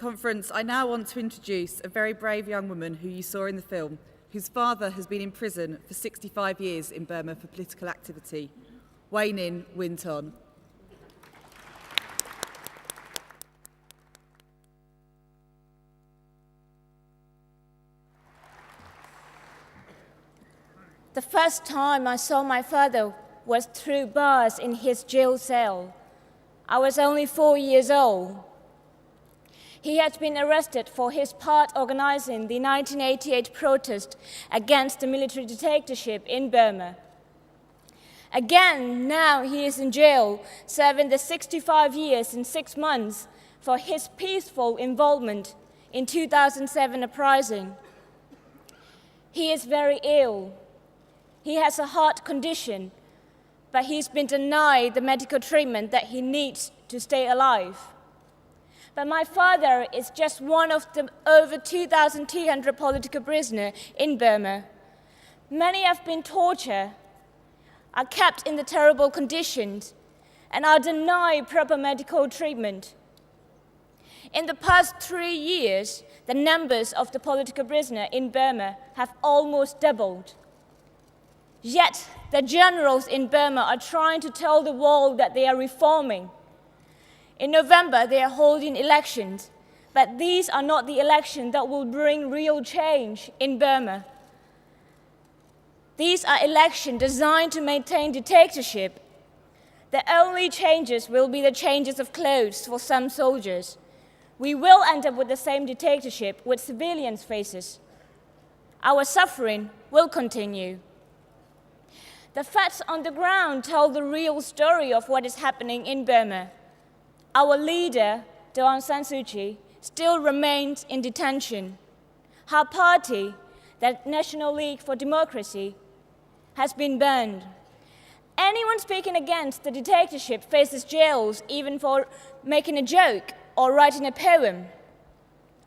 Conference, I now want to introduce a very brave young woman who you saw in the film, whose father has been in prison for 65 years in Burma for political activity. Wainin Winton. The first time I saw my father was through bars in his jail cell. I was only 4 years old. He had been arrested for his part organizing the 1988 protest against the military dictatorship in Burma. Again, now he is in jail, serving the 65 years and 6 months for his peaceful involvement in 2007 uprising. He is very ill. He has a heart condition, but he's been denied the medical treatment that he needs to stay alive. But my father is just one of the over 2,200 political prisoners in Burma. Many have been tortured, are kept in the terrible conditions, and are denied proper medical treatment. In the past 3 years, the numbers of the political prisoners in Burma have almost doubled. Yet, the generals in Burma are trying to tell the world that they are reforming. In November, they are holding elections, but these are not the elections that will bring real change in Burma. These are elections designed to maintain dictatorship. The only changes will be the changes of clothes for some soldiers. We will end up with the same dictatorship with civilians' faces. Our suffering will continue. The facts on the ground tell the real story of what is happening in Burma. Our leader, Aung San Suu Kyi, still remains in detention. Her party, the National League for Democracy, has been burned. Anyone speaking against the dictatorship faces jails even for making a joke or writing a poem.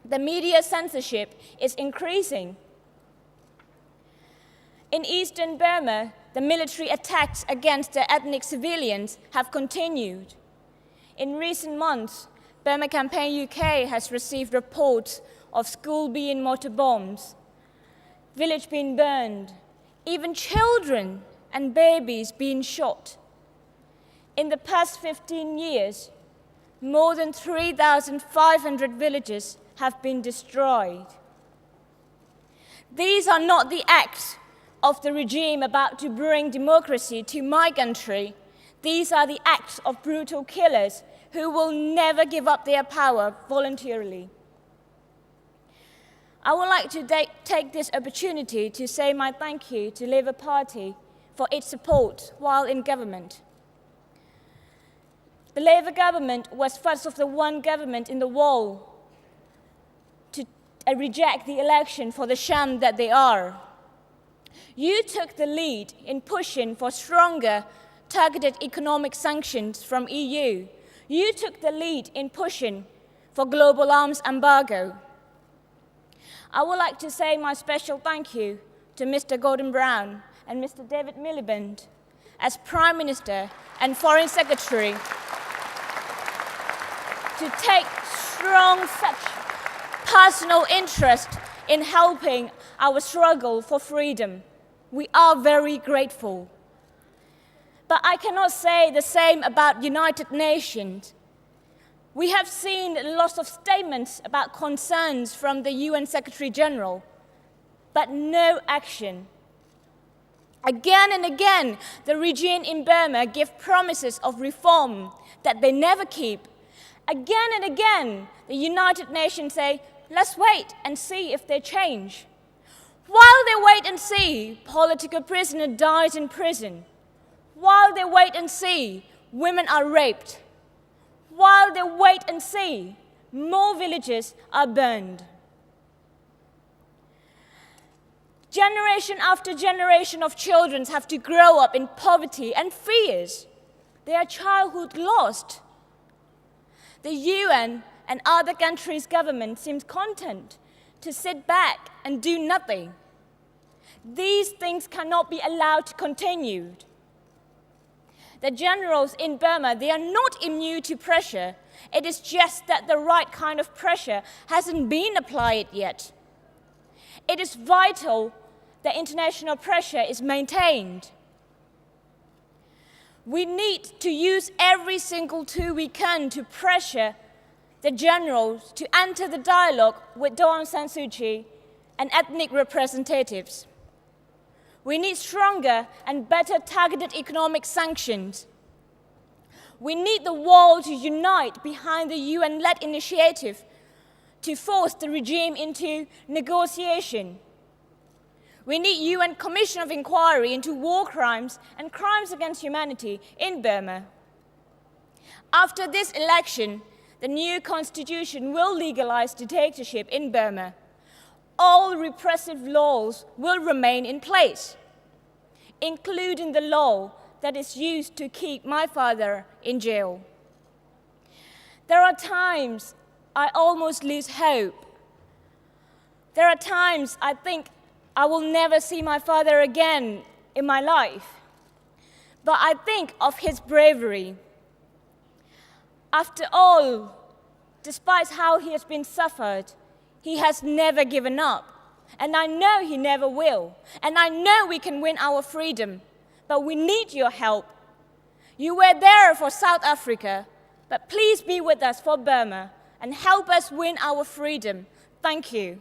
The media censorship is increasing. In eastern Burma, the military attacks against the ethnic civilians have continued. In recent months, Burma Campaign UK has received reports of schools being mortar bombed, villages being burned, even children and babies being shot. In the past 15 years, more than 3,500 villages have been destroyed. These are not the acts of the regime about to bring democracy to my country. These are the acts of brutal killers who will never give up their power voluntarily. I would like to take this opportunity to say my thank you to Labour Party for its support while in government. The Labour government was first of the one government in the world to reject the election for the sham that they are. You took the lead in pushing for stronger, targeted economic sanctions from EU. You took the lead in pushing for global arms embargo. I would like to say my special thank you to Mr. Gordon Brown and Mr. David Miliband as Prime Minister and Foreign Secretary to take strong such personal interest in helping our struggle for freedom. We are very grateful. But I cannot say the same about United Nations. We have seen lots of statements about concerns from the UN Secretary General, but no action. Again and again, the regime in Burma gives promises of reform that they never keep. Again and again, the United Nations say, let's wait and see if they change. While they wait and see, political prisoner dies in prison. While they wait and see, women are raped. While they wait and see, more villages are burned. Generation after generation of children have to grow up in poverty and fears. Their childhood lost. The UN and other countries' government seems content to sit back and do nothing. These things cannot be allowed to continue. The generals in Burma, they are not immune to pressure. It is just that the right kind of pressure hasn't been applied yet. It is vital that international pressure is maintained. We need to use every single tool we can to pressure the generals to enter the dialogue with Aung San Suu Kyi and ethnic representatives. We need stronger and better targeted economic sanctions. We need the world to unite behind the UN-led initiative to force the regime into negotiation. We need UN Commission of Inquiry into war crimes and crimes against humanity in Burma. After this election, the new constitution will legalize dictatorship in Burma. All repressive laws will remain in place, including the law that is used to keep my father in jail. There are times I almost lose hope. There are times I think I will never see my father again in my life. But I think of his bravery. After all, despite how he has been suffered, he has never given up. And I know he never will. And I know we can win our freedom. But we need your help. You were there for South Africa, but please be with us for Burma and help us win our freedom. Thank you.